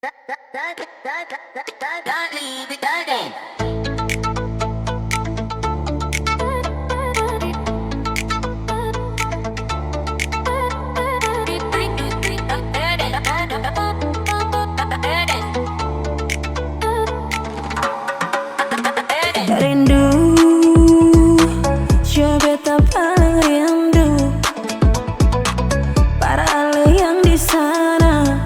Rindu, coba tak paling rindu. Para alih yang di sana,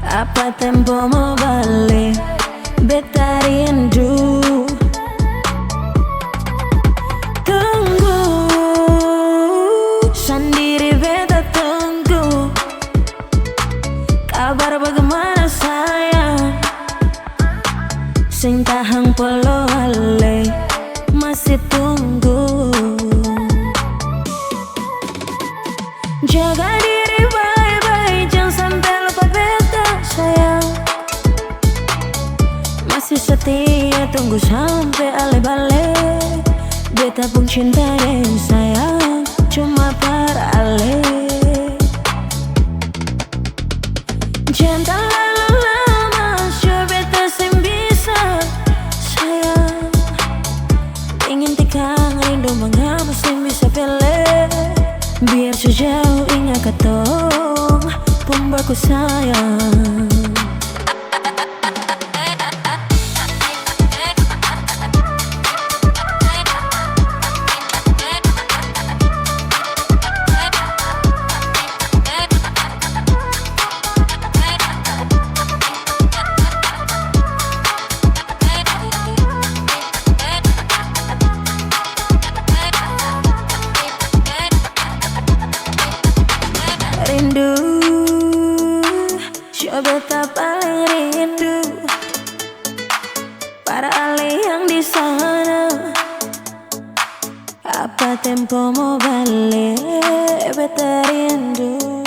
apa tempo mau balik? Beta rindu. Tunggu, sendiri beta tunggu. Kabar bagaimana sayang? Sing tahang polo ale masih tunggu. Jaga diri baik-baik, jangan sampai lupa beta sayang. Masih setia tunggu sampai ale balik. Beta pun cinta dan sayang, cuma para ale. Jangan terlalu lama, sure beta sing bisa sayang. Ingin tikang rindu mengapa sing bisa pilih. Biar sejauh ingat ketong pembaku sayang. Rindu, coba tak paling rindu. Para alih yang di sana, apa tempo mau balik? Beta rindu.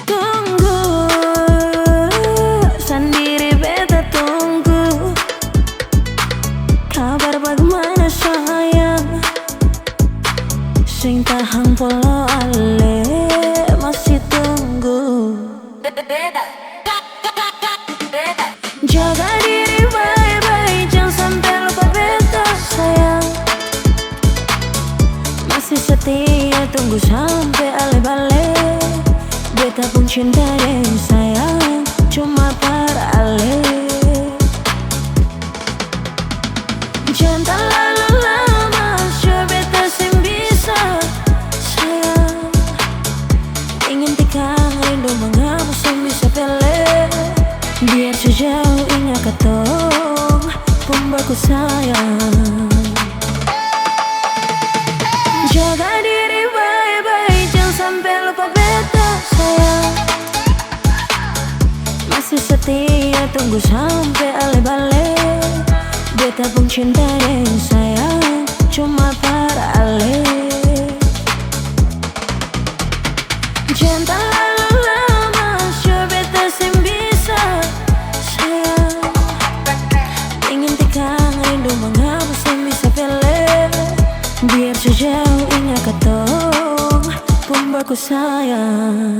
Tunggu, sendiri beta tunggu. Kabar bagaimana sayang? Sing tahang polo ale masih tunggu. Jaga diri baik-baik, jangan sampai lupa beta sayang. Masih setia tunggu sampai ale balik. Beta pun cinta dan sayang, cuma para ale. Jangan terlalu lama, sure beta sing bisa sayang. Ingin tikang rindu mengapa sing bisa pilih. Biar sejauh ingat ketong pembaku sayang. Jaga diri baik-baik, jangan sampai lupa beta sayang. Masih setia tunggu sampai ale balik. Beta pun cinta dan sayang, cuma para ale. Jangan terlalu lama, sure beta sing bisa sayang. Ingin tikang rindu mengapa sing bisa pilih. Biar sejauh ingat ketong pembaku sayang.